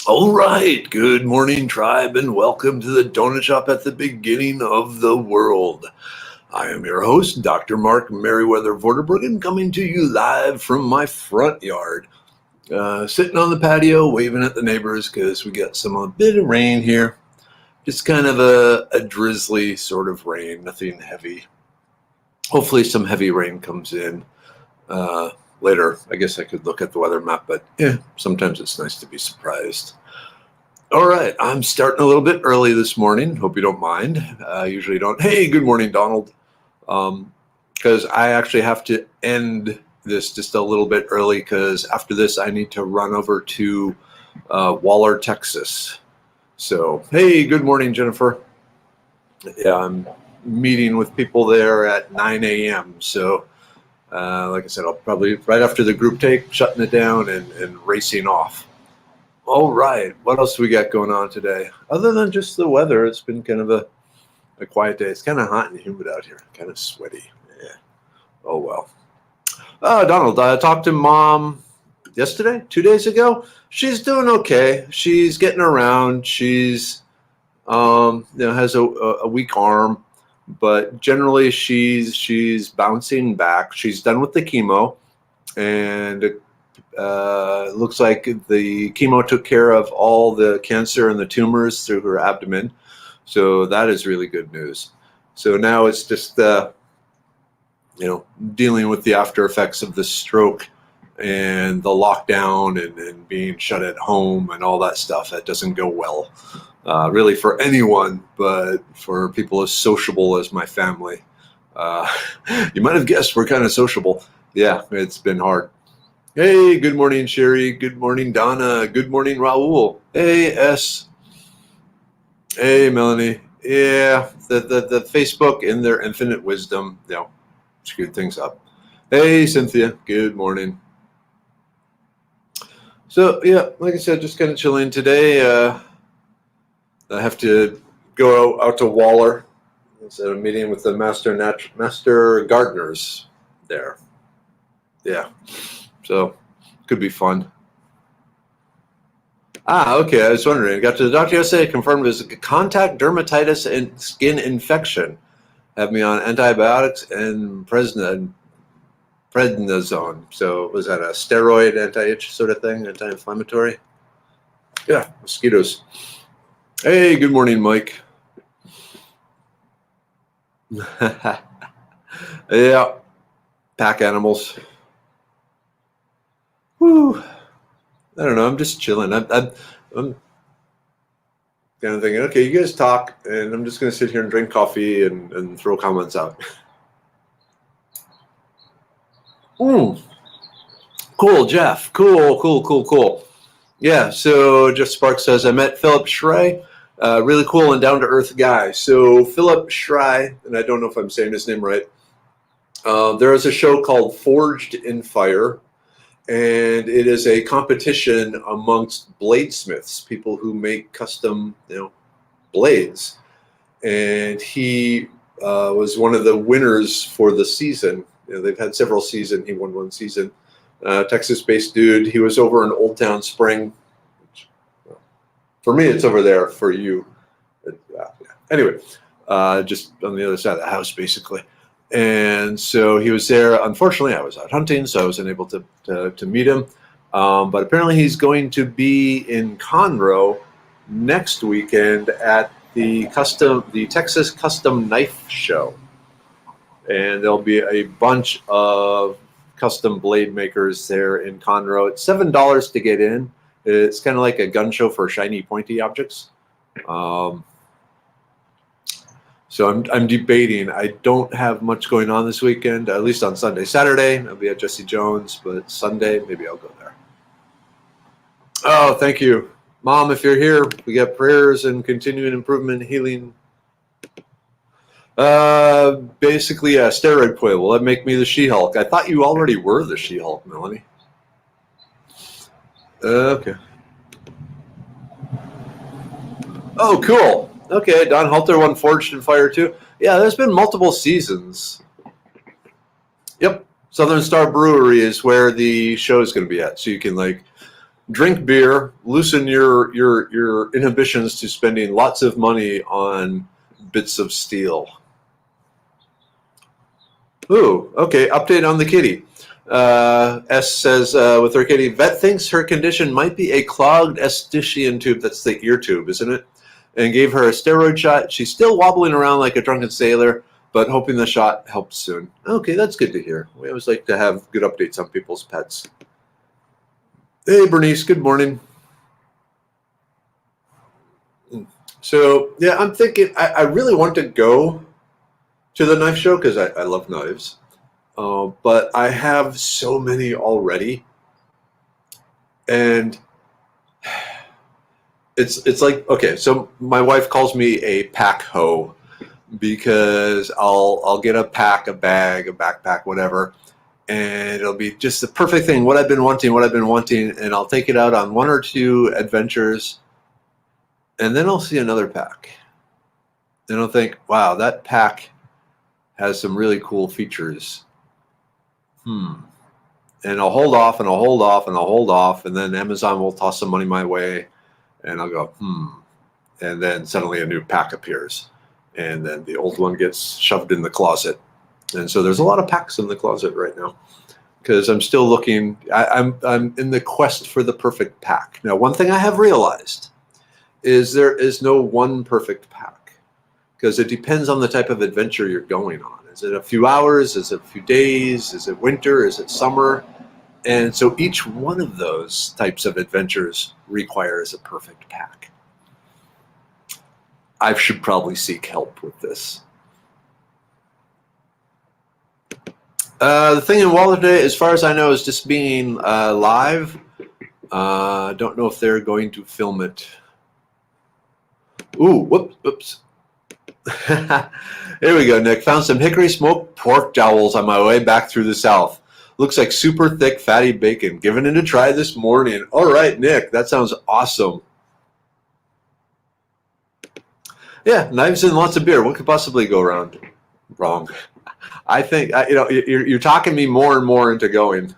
All right, good morning, tribe, and welcome to the donut shop at the beginning of the world. I am your host, Dr. Mark Merriweather Vorderbruggen, coming to you live from my front yard. Sitting on the patio, waving at the neighbors because we got a bit of rain here. Just kind of a drizzly sort of rain, nothing heavy. Hopefully some heavy rain comes in later. I guess I could look at the weather map, but sometimes it's nice to be surprised. All right, I'm starting a little bit early this morning. Hope you don't mind. I usually don't. Hey, good morning, Donald. Because I actually have to end this just a little bit early because after this I need to run over to Waller, Texas. So, hey, good morning, Jennifer. Yeah, I'm meeting with people there at 9 a.m. So, like I said, I'll probably, right after the group take, shutting it down and racing off. All right, what else we got going on today? Other than just the weather, it's been kind of a quiet day. It's kind of hot and humid out here, kind of sweaty. Yeah. Oh, well. Donald, I talked to Mom yesterday, 2 days ago. She's doing okay. She's getting around. She's, has a weak arm, but generally she's bouncing back. She's done with the chemo, and it looks like the chemo took care of all the cancer and the tumors through her abdomen. So that is really good news. So now it's just, dealing with the after effects of the stroke and the lockdown and being shut at home and all that stuff. That doesn't go well, really, for anyone, but for people as sociable as my family. You might have guessed we're kind of sociable. Yeah, it's been hard. Hey, good morning, Sherry. Good morning, Donna. Good morning, Raul. Hey, S. Hey, Melanie. Yeah, the Facebook in their infinite wisdom, screwed things up. Hey, Cynthia. Good morning. So, yeah, like I said, just kind of chilling today. I have to go out to Waller. It's a meeting with the master gardeners there. Yeah. So, could be fun. Okay. I was wondering. Got to the doctor yesterday. Confirmed it was contact dermatitis and skin infection. Have me on antibiotics and prednisone. So, was that a steroid anti-itch sort of thing? Anti-inflammatory? Yeah. Mosquitoes. Hey. Good morning, Mike. Yeah. Pack animals. Whew. I don't know. I'm just chilling. I'm kind of thinking, okay, you guys talk, and I'm just going to sit here and drink coffee and throw comments out. Cool, Jeff. Cool. Yeah, so Jeff Sparks says, I met Philip Schrey, really cool and down-to-earth guy. So Philip Schrey, and I don't know if I'm saying his name right, there is a show called Forged in Fire, and it is a competition amongst bladesmiths, people who make custom, blades. And he was one of the winners for the season. They've had several seasons. He won one season. Texas-based dude. He was over in Old Town Spring. For me, it's over there. For you, anyway, just on the other side of the house, basically. And so he was there. Unfortunately, I was out hunting, so I wasn't able to meet him. But apparently he's going to be in Conroe next weekend at the Texas Custom Knife Show. And there'll be a bunch of custom blade makers there in Conroe. It's $7 to get in. It's kind of like a gun show for shiny, pointy objects. So I'm debating. I don't have much going on this weekend, at least on Sunday. Saturday, I'll be at Jesse Jones, but Sunday, maybe I'll go there. Oh, thank you. Mom, if you're here, we got prayers and continuing improvement, healing. Basically, a steroid play. Will that make me the She-Hulk? I thought you already were the She-Hulk, Melanie. Okay. Oh, cool. Okay, Don Halter won Forged in Fire too. Yeah, there's been multiple seasons. Yep, Southern Star Brewery is where the show is going to be at. So you can drink beer, loosen your inhibitions to spending lots of money on bits of steel. Ooh, okay. Update on the kitty. S says with her kitty, vet thinks her condition might be a clogged Eustachian tube. That's the ear tube, isn't it? And gave her a steroid shot. She's still wobbling around like a drunken sailor, but hoping the shot helps soon. Okay, that's good to hear. We always like to have good updates on people's pets. Hey, Bernice, good morning. So, yeah, I'm thinking I really want to go to the knife show because I love knives. But I have so many already. And it's like, okay, so my wife calls me a pack hoe because I'll get a pack, a bag, a backpack, whatever, and it'll be just the perfect thing, what I've been wanting, and I'll take it out on one or two adventures, and then I'll see another pack. And I'll think, wow, that pack has some really cool features. And I'll hold off, and I'll hold off, and I'll hold off, and then Amazon will toss some money my way, and I'll go, and then suddenly a new pack appears, and then the old one gets shoved in the closet. And so there's a lot of packs in the closet right now because I'm still looking. I'm in the quest for the perfect pack. Now, one thing I have realized is there is no one perfect pack because it depends on the type of adventure you're going on. Is it a few hours? Is it a few days? Is it winter? Is it summer? And so each one of those types of adventures requires a perfect pack. I should probably seek help with this. The thing in Walter today, as far as I know, is just being live. Don't know if they're going to film it. Ooh, whoops. Here we go, Nick. Found some hickory smoked pork jowls on my way back through the south. Looks like super thick, fatty bacon. Giving it a try this morning. All right, Nick, that sounds awesome. Yeah, knives and lots of beer. What could possibly go wrong? I think you're talking me more and more into going.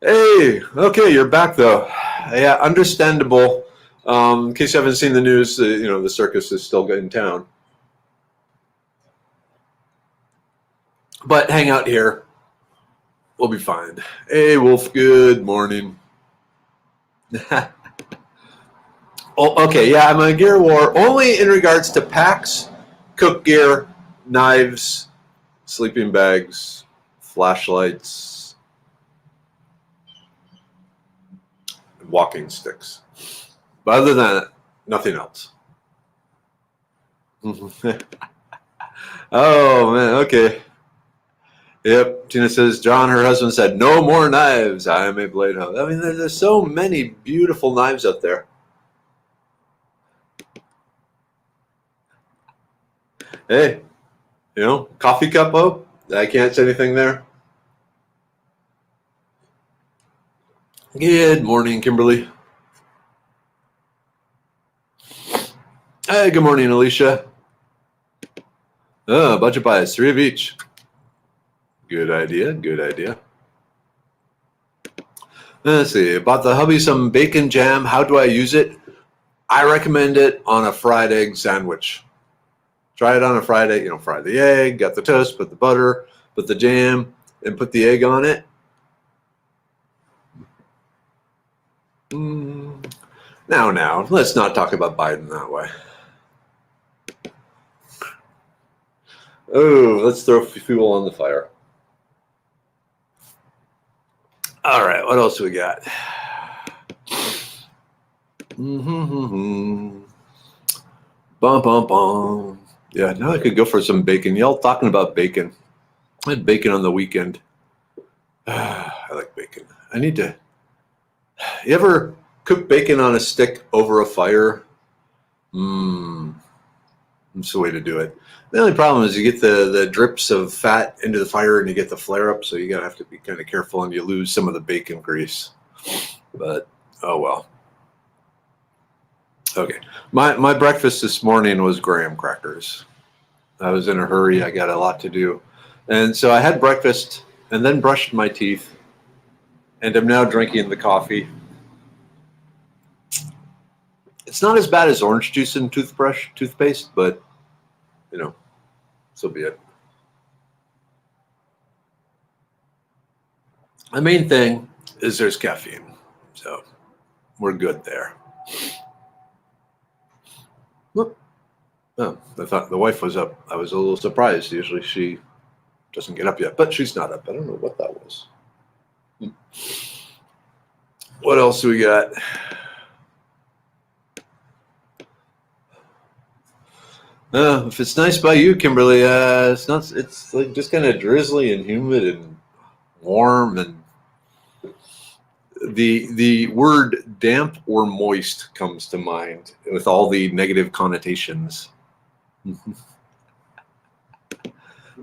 Hey, okay, you're back though. Yeah, understandable. In case you haven't seen the news, the circus is still in town. But hang out here. We'll be fine. Hey, Wolf, good morning. Oh, okay, yeah, I'm on Gear War only in regards to packs, cook gear, knives, sleeping bags, flashlights, and walking sticks. But other than that, nothing else. Oh, man, okay. Yep, Tina says, John, her husband, said, no more knives. I am a blade hoe. I mean, there's so many beautiful knives out there. Hey, coffee cup, oh, I can't say anything there. Good morning, Kimberly. Hey, good morning, Alicia. Oh, budget buys, 3 of each. Good idea. Let's see. Bought the hubby some bacon jam. How do I use it? I recommend it on a fried egg sandwich. Try it on a fried egg. Fry the egg, got the toast, put the butter, put the jam, and put the egg on it. Now, let's not talk about Biden that way. Oh, let's throw fuel on the fire. All right, what else we got? Bum. Yeah, now I could go for some bacon. Y'all talking about bacon. I had bacon on the weekend. I like bacon. I need to. You ever cook bacon on a stick over a fire? That's the way to do it. The only problem is you get the drips of fat into the fire and you get the flare up, so you gotta have to be kind of careful and you lose some of the bacon grease. But oh well. Okay, my breakfast this morning was graham crackers. I was in a hurry. I got a lot to do, and so I had breakfast and then brushed my teeth and I'm now drinking the coffee. It's not as bad as orange juice and toothpaste, but so be it. The main thing is there's caffeine, so we're good there. Whoop. Oh, I thought the wife was up. I was a little surprised. Usually she doesn't get up yet, but she's not up. I don't know what that was. What else do we got? If it's nice by you, Kimberly, it's not. It's like just kind of drizzly and humid and warm, and the word damp or moist comes to mind with all the negative connotations.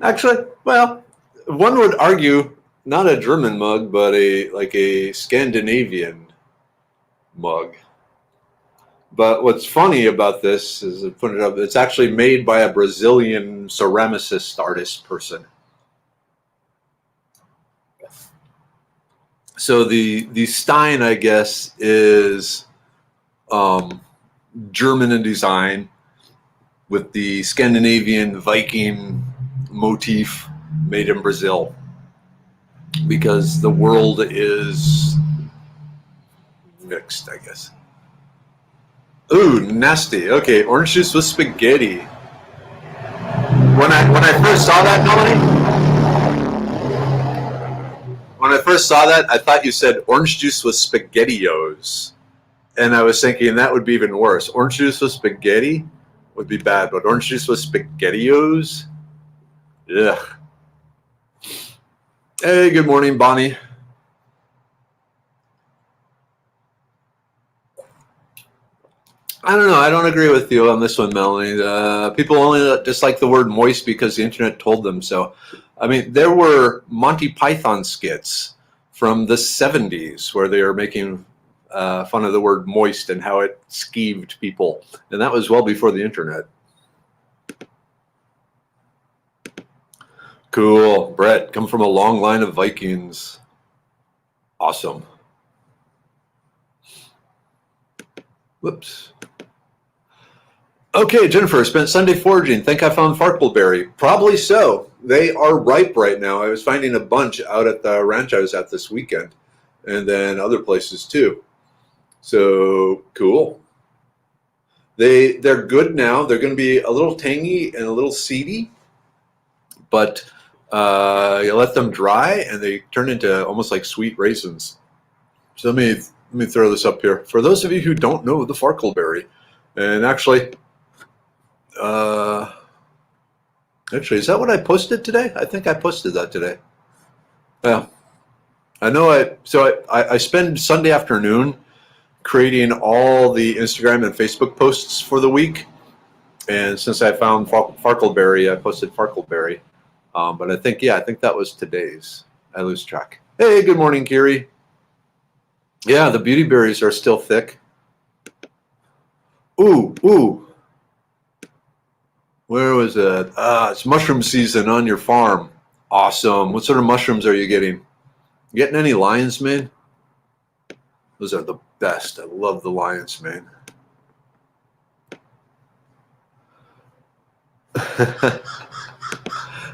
Actually, well, one would argue not a German mug, but a Scandinavian mug. But what's funny about this is I put it up. It's actually made by a Brazilian ceramicist artist person. So the Stein, I guess, is German in design with the Scandinavian Viking motif made in Brazil, because the world is mixed, I guess. Ooh, nasty. Okay, orange juice with spaghetti. When I first saw that, Melanie, when I first saw that, I thought you said orange juice with SpaghettiOs, and I was thinking that would be even worse. Orange juice with spaghetti would be bad, but orange juice with SpaghettiOs, ugh. Hey, good morning, Bonnie. I don't know. I don't agree with you on this one, Melanie. People only dislike the word moist because the internet told them so. I mean, there were Monty Python skits from the 70s where they were making fun of the word moist and how it skeeved people. And that was well before the internet. Cool. Brett, come from a long line of Vikings. Awesome. Whoops. Okay, Jennifer, spent Sunday foraging. Think I found farkleberry. Probably so. They are ripe right now. I was finding a bunch out at the ranch I was at this weekend, and then other places too. So cool. They're good now. They're going to be a little tangy and a little seedy, but you let them dry and they turn into almost like sweet raisins. So let me throw this up here for those of you who don't know the farkleberry. And actually, is that what I posted today? I think I posted that today. Yeah, I know. I spend Sunday afternoon creating all the Instagram and Facebook posts for the week. And since I found farkleberry, I posted farkleberry. But I think that was today's. I lose track. Hey, good morning, Kiri. Yeah, the beauty berries are still thick. Ooh. Where was it? It's mushroom season on your farm. Awesome. What sort of mushrooms are you getting? You getting any lion's mane? Those are the best. I love the lion's mane.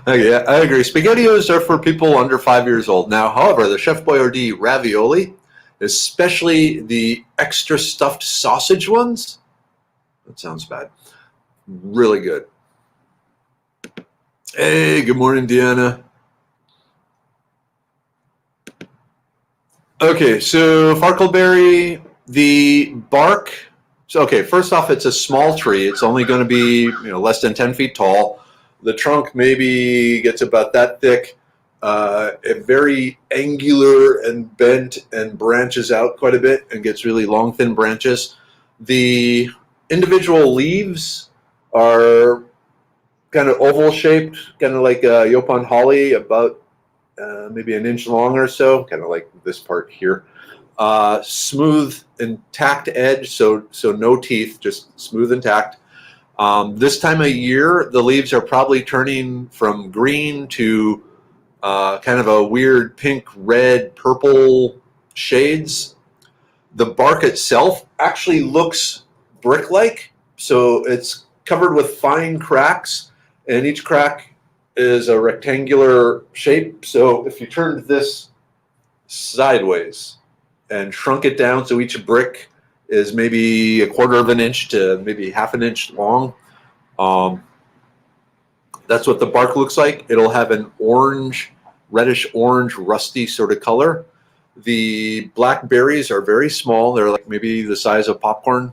Okay, I agree. SpaghettiOs are for people under 5 years old. Now, however, the Chef Boyardee ravioli, especially the extra stuffed sausage ones, that sounds bad. Really good. Hey, good morning, Deanna. Okay, so farkleberry, the bark. So, okay, first off, it's a small tree. It's only going to be less than 10 feet tall. The trunk maybe gets about that thick. Very angular and bent and branches out quite a bit and gets really long, thin branches. The individual leaves are kind of oval shaped, kind of like Yopon holly, about maybe an inch long or so, kind of like this part here. Smooth, intact edge, so no teeth, just smooth, intact. This time of year, the leaves are probably turning from green to kind of a weird pink, red, purple shades. The bark itself actually looks brick-like, so it's covered with fine cracks, and each crack is a rectangular shape. So if you turned this sideways and shrunk it down so each brick is maybe a quarter of an inch to maybe half an inch long, that's what the bark looks like. It'll have an orange, reddish orange, rusty sort of color. The black berries are very small. They're like maybe the size of popcorn.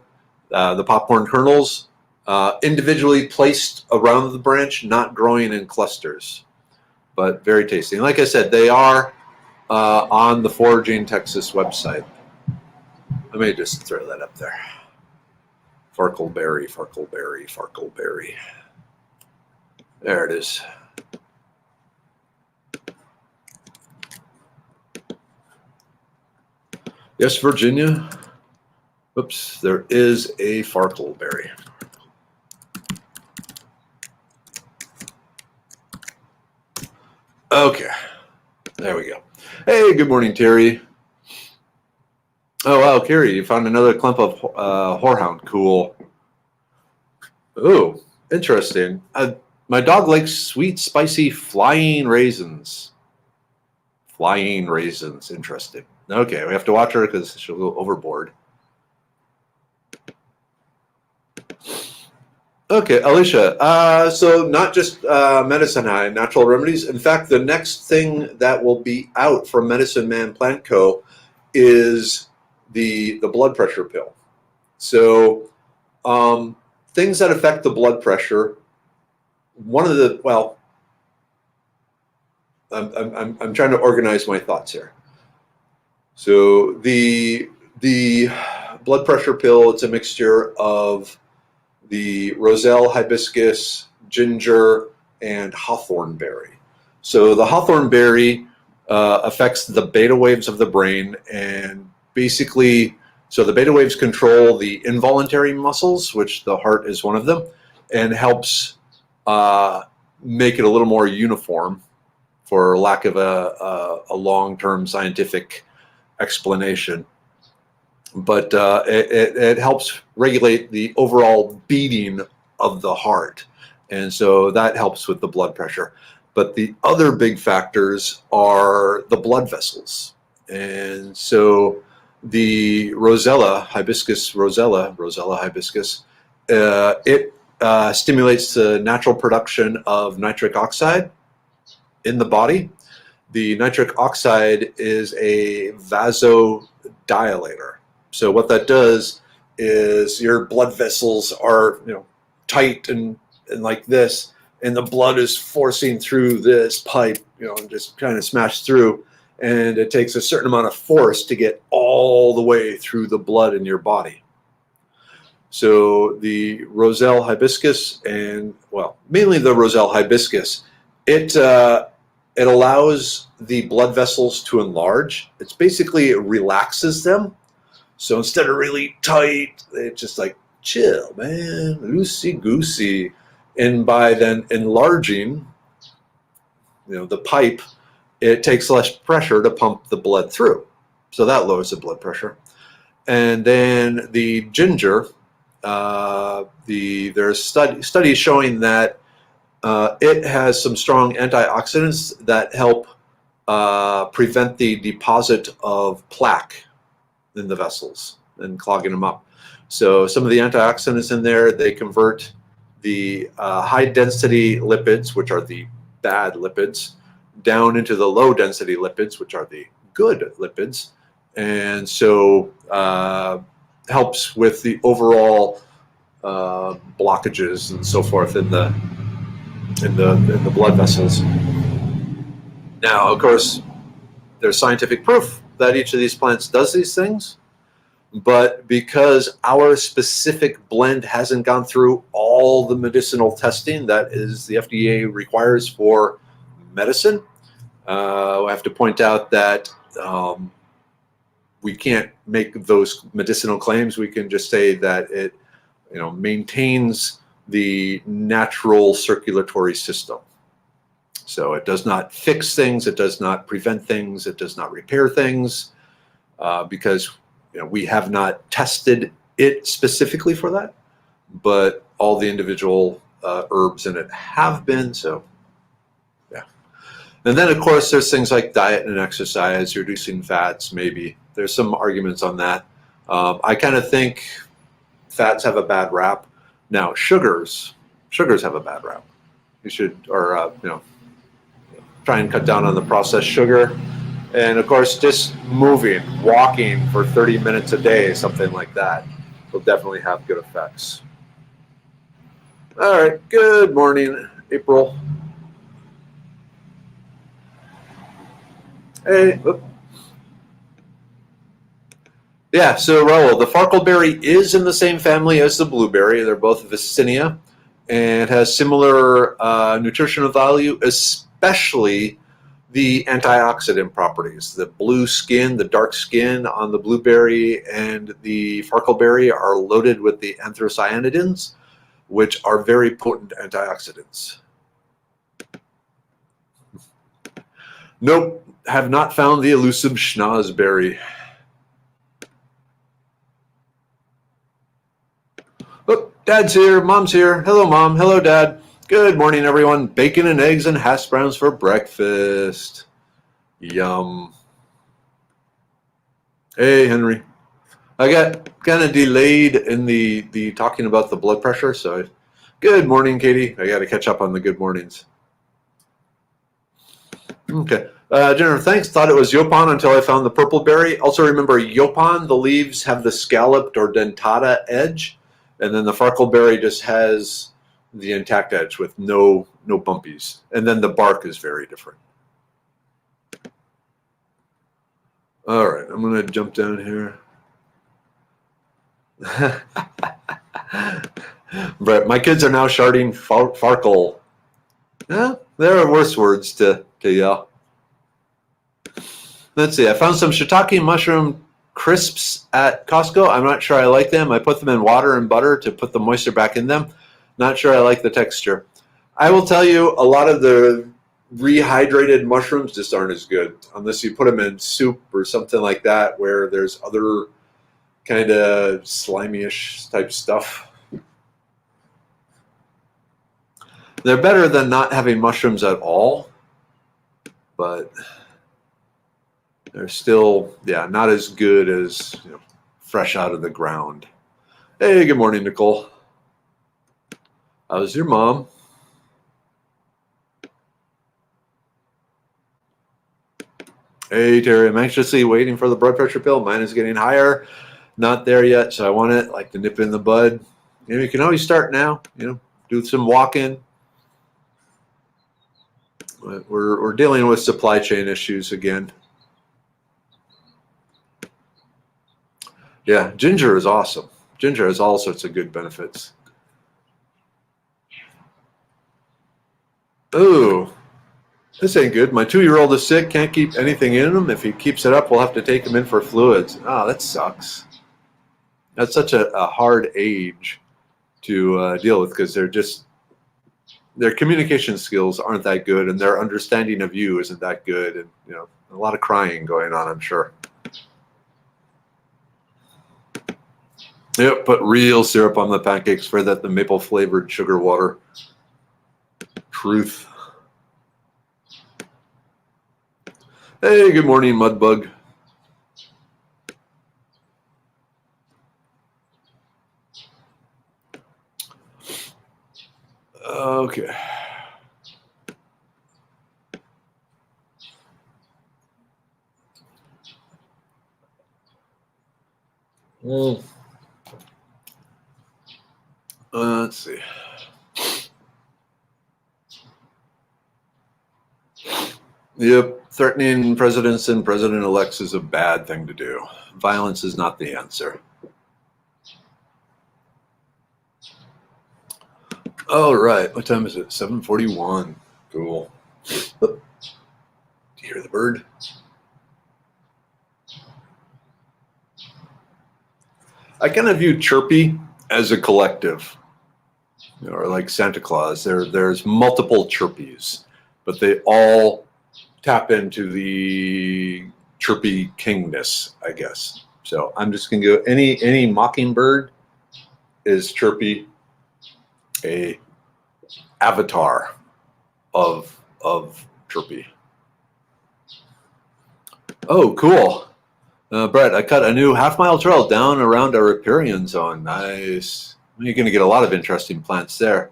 The popcorn kernels, individually placed around the branch, not growing in clusters, but very tasty. And like I said, they are on the Foraging Texas website. Let me just throw that up there. Farkleberry, farkleberry, farkleberry. There it is. Yes, Virginia. Oops, there is a farkleberry. Okay, there we go. Hey, good morning, Terry. Oh, wow, Carrie, you found another clump of horehound. Cool. Oh, interesting. My dog likes sweet, spicy flying raisins. Flying raisins. Interesting. Okay, we have to watch her because she'll go overboard. Okay, Alicia. So not just Medicine High, natural remedies. In fact, the next thing that will be out from Medicine Man Plant Co. is the blood pressure pill. So things that affect the blood pressure. One of the I'm trying to organize my thoughts here. So the blood pressure pill, it's a mixture of the roselle, hibiscus, ginger, and hawthorn berry. So the hawthorn berry affects the beta waves of the brain, and basically, so the beta waves control the involuntary muscles, which the heart is one of them, and helps make it a little more uniform, for lack of a long-term scientific explanation. But it helps regulate the overall beating of the heart. And so that helps with the blood pressure. But the other big factors are the blood vessels. And so the rosella, hibiscus rosella hibiscus, it stimulates the natural production of nitric oxide in the body. The nitric oxide is a vasodilator. So what that does is your blood vessels are, tight and like this, and the blood is forcing through this pipe, and just kind of smash through. And it takes a certain amount of force to get all the way through the blood in your body. So the roselle hibiscus, and mainly the roselle hibiscus, it allows the blood vessels to enlarge. It's basically, it relaxes them. So instead of really tight, it's just like, chill, man, loosey-goosey. And by then enlarging, the pipe, it takes less pressure to pump the blood through. So that lowers the blood pressure. And then the ginger, there's studies showing that it has some strong antioxidants that help prevent the deposit of plaque in the vessels and clogging them up. So some of the antioxidants in there, they convert the high density lipids, which are the bad lipids, down into the low density lipids, which are the good lipids. And so helps with the overall blockages and so forth in the blood vessels. Now, of course, there's scientific proof that each of these plants does these things, but because our specific blend hasn't gone through all the medicinal testing that is the FDA requires for medicine, I have to point out that we can't make those medicinal claims. We can just say that it, maintains the natural circulatory system. So it does not fix things. It does not prevent things. It does not repair things. because we have not tested it specifically for that, but all the individual herbs in it have been. So, yeah. And then, of course, there's things like diet and exercise, reducing fats, maybe. There's some arguments on that. I kind of think fats have a bad rap. Now, sugars have a bad rap. You should, try and cut down on the processed sugar. And of course, just walking for 30 minutes a day, something like that, will definitely have good effects. All right, good morning, April. Hey, whoop. Yeah, so Raul, the farkleberry is in the same family as the blueberry. They're both Vicinea and has similar nutritional value, especially the antioxidant properties. The blue skin, the dark skin on the blueberry and the farkleberry are loaded with the anthocyanidins, which are very potent antioxidants. Nope, have not found the elusive schnozberry. Oh, Dad's here, Mom's here. Hello, Mom. Hello, Dad. Good morning, everyone. Bacon and eggs and hash browns for breakfast. Yum. Hey, Henry. I got kind of delayed in the talking about the blood pressure, so good morning, Katie. I got to catch up on the good mornings. Okay. Jennifer, thanks. Thought it was Yopan until I found the purple berry. Also remember Yopan, the leaves have the scalloped or dentata edge, and then the farkleberry just has the intact edge with no bumpies. And then the bark is very different. All right, I'm going to jump down here. But my kids are now sharding farkle. Yeah, there are worse words to yell. Let's see. I found some shiitake mushroom crisps at Costco. I'm not sure I like them. I put them in water and butter to put the moisture back in them. Not sure I like the texture. I will tell you, a lot of the rehydrated mushrooms just aren't as good unless you put them in soup or something like that where there's other kind of slimy-ish type stuff. They're better than not having mushrooms at all, but they're still, not as good as fresh out of the ground. Hey, good morning, Nicole. How's your mom? Hey, Terry, I'm anxiously waiting for the blood pressure pill. Mine is getting higher. Not there yet, so I want it like to nip in the bud. You can always start now, do some walking. We're dealing with supply chain issues again. Yeah, ginger is awesome. Ginger has all sorts of good benefits. Oh, this ain't good. My 2-year-old is sick, can't keep anything in him. If he keeps it up, we'll have to take him in for fluids. Oh, that sucks. That's such a hard age to deal with because their communication skills aren't that good and their understanding of you isn't that good. And, a lot of crying going on, I'm sure. Yep, put real syrup on the pancakes for that, the maple flavored sugar water. Truth. Hey, good morning, Mudbug. Okay. Let's see. Yep, threatening presidents and president-elects is a bad thing to do. Violence is not the answer. All right, what time is it? 7:41. Cool. Do you hear the bird? I kind of view Chirpy as a collective, or like Santa Claus. There's multiple Chirpies, but they all tap into the Chirpy kingness, I guess. So I'm just gonna go any mockingbird is Chirpy, a avatar of Chirpy. Oh, cool. Brett, I cut a new half-mile trail down around a riparian zone. Nice. You're going to get a lot of interesting plants there.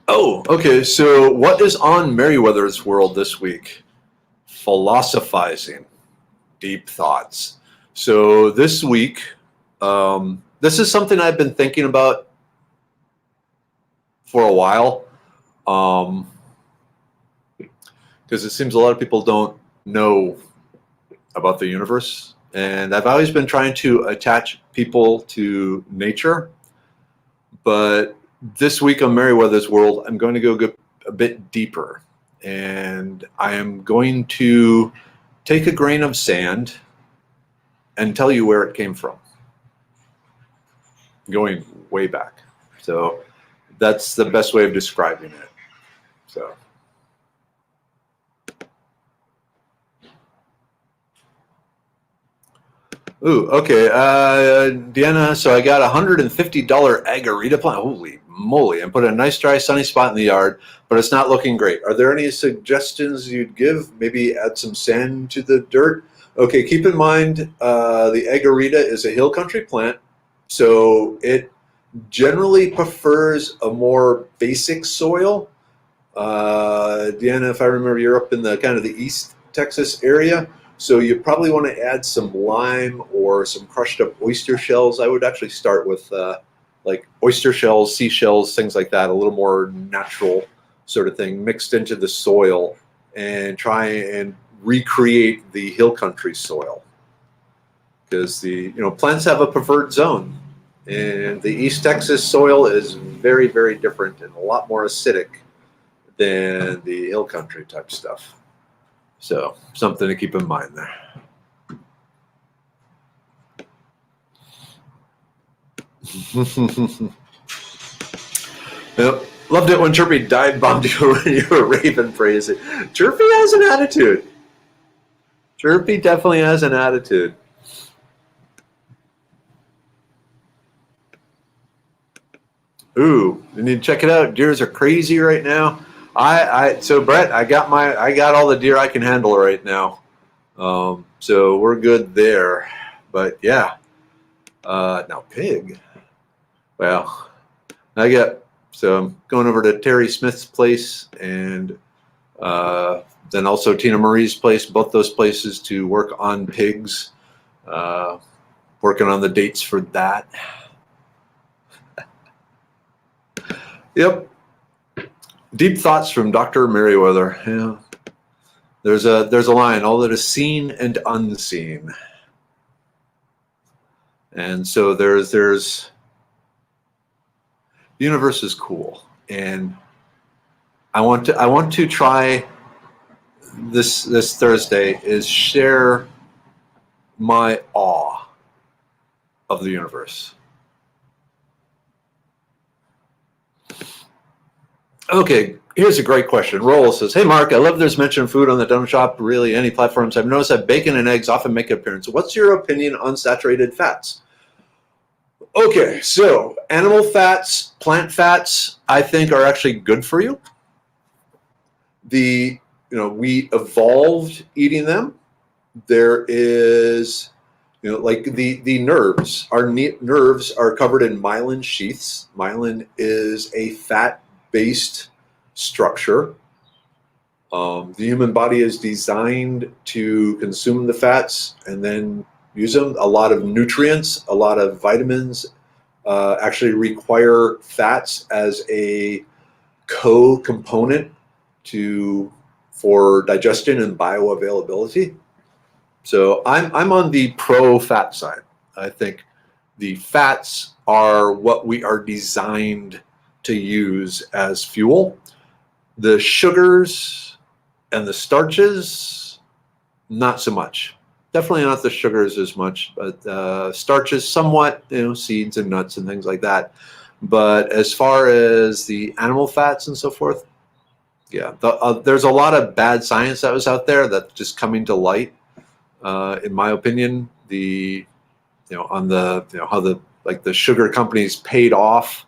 Oh, okay. So what is on Meriwether's World this week? Philosophizing. Deep thoughts. So this week, this is something I've been thinking about for a while. Because it seems a lot of people don't know about the universe. And I've always been trying to attach people to nature. But this week on Meriwether's World, I'm going to go a bit deeper. And I am going to take a grain of sand and tell you where it came from. Going way back. So that's the best way of describing it. So. Ooh, okay. Deanna, so I got a $150 agarita plant. Holy moly. And put a nice, dry, sunny spot in the yard, but it's not looking great. Are there any suggestions you'd give? Maybe add some sand to the dirt? Okay, keep in mind the agarita is a hill country plant, so it generally prefers a more basic soil. Deanna, if I remember, you're up in the kind of the East Texas area. So you probably want to add some lime or some crushed up oyster shells. I would actually start with like oyster shells, seashells, things like that, a little more natural sort of thing mixed into the soil, and try and recreate the hill country soil. Because the plants have a preferred zone, and the East Texas soil is very, very different and a lot more acidic than the hill country type stuff. So something to keep in mind there. Yep. Loved it when Chirpy dive bombed you when you were raving praising. Chirpy has an attitude. Chirpy definitely has an attitude. Ooh, you need to check it out. Deers are crazy right now. So Brett, I got all the deer I can handle right now. So we're good there. But yeah. Now pig. Well, so I'm going over to Terry Smith's place and then also Tina Marie's place, both those places to work on pigs. Working on the dates for that. Yep. Deep thoughts from Dr. Meriwether. Yeah. There's a line, all that is seen and unseen. And so there's the universe is cool. And I want to try this Thursday is share my awe of the universe. Okay, here's a great question. Roll says, hey, Mark, I love there's mention of food on the donut shop, really any platforms. I've noticed that bacon and eggs often make an appearance. What's your opinion on saturated fats? Okay, so animal fats, plant fats, I think are actually good for you. We evolved eating them. There is, like the nerves. Our nerves are covered in myelin sheaths. Myelin is a fat-based structure. The human body is designed to consume the fats and then use them. A lot of nutrients, a lot of vitamins actually require fats as a co-component for digestion and bioavailability. So I'm on the pro-fat side. I think the fats are what we are designed to use as fuel. The sugars and the starches, not so much. Definitely not the sugars as much, but starches somewhat, seeds and nuts and things like that. But as far as the animal fats and so forth, Yeah, there's a lot of bad science that was out there that's just coming to light. In my opinion, on the how the sugar companies paid off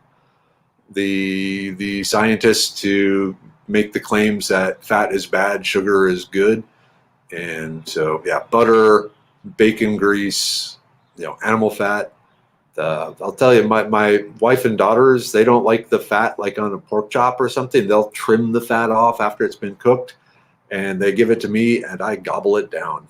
the scientists to make the claims that fat is bad, sugar is good, and so yeah, butter, bacon grease, animal fat. I'll tell you, my wife and daughters, they don't like the fat like on a pork chop or something. They'll trim the fat off after it's been cooked, and they give it to me, and I gobble it down.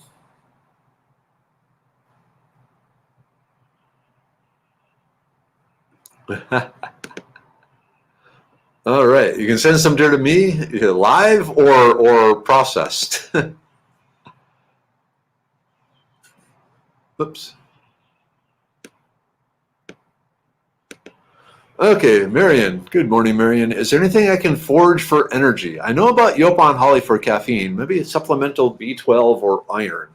All right, you can send some deer to me, live or processed. Oops. Okay, Marion. Good morning, Marion. Is there anything I can forage for energy? I know about Yopon Holly for caffeine. Maybe it's supplemental B12 or iron.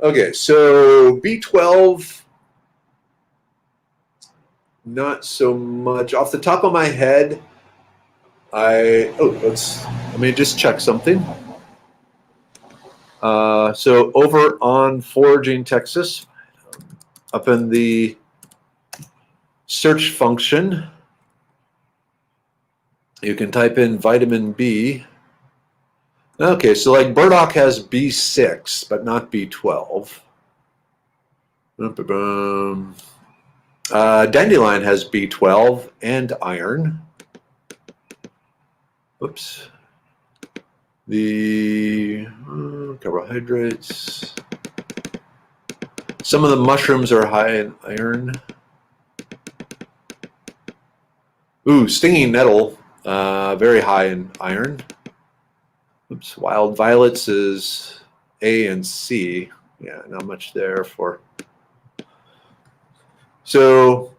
Okay, so B12, not so much. Off the top of my head, let me just check something. So over on Foraging Texas, up in the search function, you can type in vitamin B. Okay, so like burdock has B6, but not B12. Dandelion has B12 and iron. Oops. The carbohydrates. Some of the mushrooms are high in iron. Ooh, stinging nettle, very high in iron. Oops, wild violets is A and C. Yeah, not much there for. So,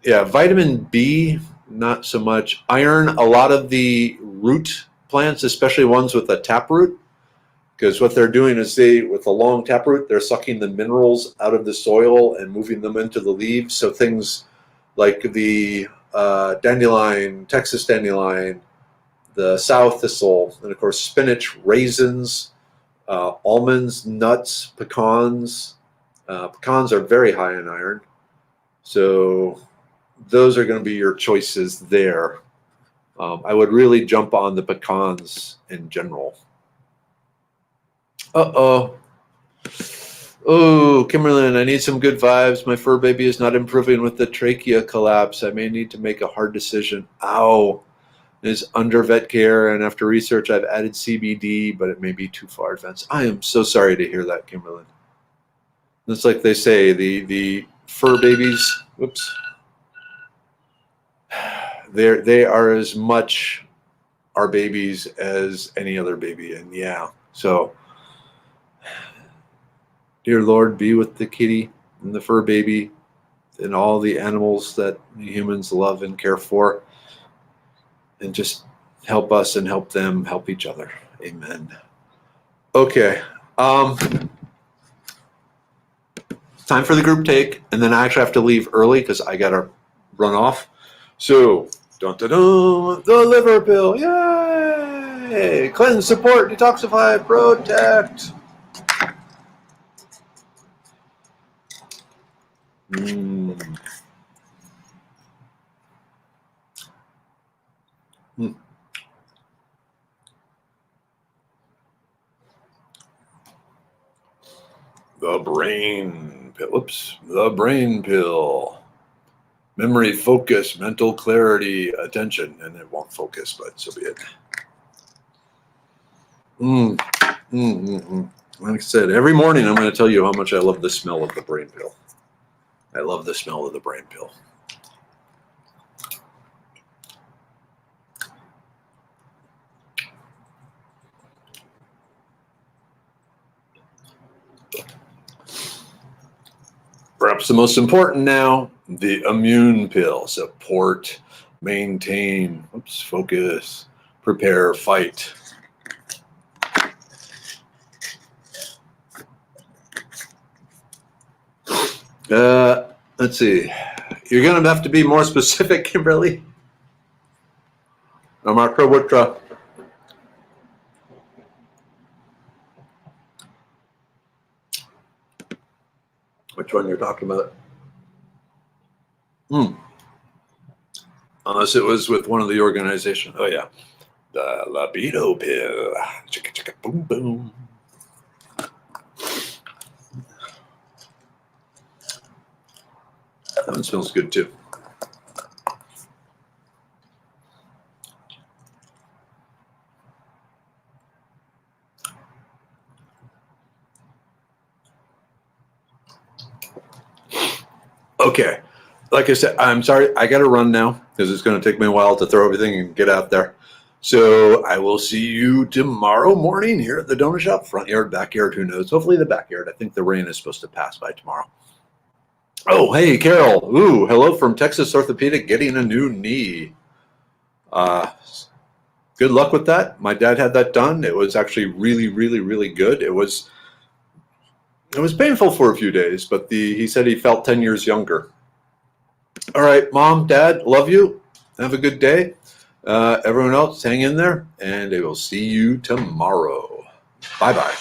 yeah, vitamin B, not so much. Iron, a lot of the root plants, especially ones with a taproot, because what they're doing is with a long taproot, they're sucking the minerals out of the soil and moving them into the leaves. So things like the dandelion, Texas dandelion, the sow thistle, and of course spinach, raisins, almonds, nuts, pecans. Pecans are very high in iron. So those are going to be your choices there. I would really jump on the pecans in general. Oh, Kimberlyn, I need some good vibes. My fur baby is not improving with the trachea collapse. I may need to make a hard decision. Ow. It is under vet care, and after research, I've added CBD, but it may be too far advanced. I am so sorry to hear that, Kimberlyn. It's like they say, the fur babies, whoops, they are as much our babies as any other baby, and yeah, so dear Lord, be with the kitty and the fur baby and all the animals that humans love and care for, and just help us and help them help each other. Amen. Okay. Time for the group take, and then I actually have to leave early because I got to run off. So, the liver pill. Yay! Cleanse, support, detoxify, protect. The brain pill. Oops. The brain pill. Memory, focus, mental clarity, attention. And it won't focus, but so be it. Like I said, every morning I'm going to tell you how much I love the smell of the brain pill. I love the smell of the brain pill. Perhaps the most important now, the immune pill. Support, maintain, focus, prepare, fight. Let's see. You're going to have to be more specific, Kimberly. Marco, what Which one you're talking about? Unless it was with one of the organizations. Oh, yeah. The libido pill. Chicka, chicka, boom, boom. That one smells good, too. Okay. Like I said, I'm sorry. I got to run now because it's going to take me a while to throw everything and get out there. So I will see you tomorrow morning here at the donut shop. Front yard, backyard, who knows? Hopefully the backyard. I think the rain is supposed to pass by tomorrow. Oh, hey, Carol. Ooh, hello from Texas Orthopedic getting a new knee. Good luck with that. My dad had that done. It was actually really, really, really good. It was painful for a few days, but he said he felt 10 years younger. All right, Mom, Dad, love you. Have a good day. Everyone else, hang in there, and I will see you tomorrow. Bye-bye.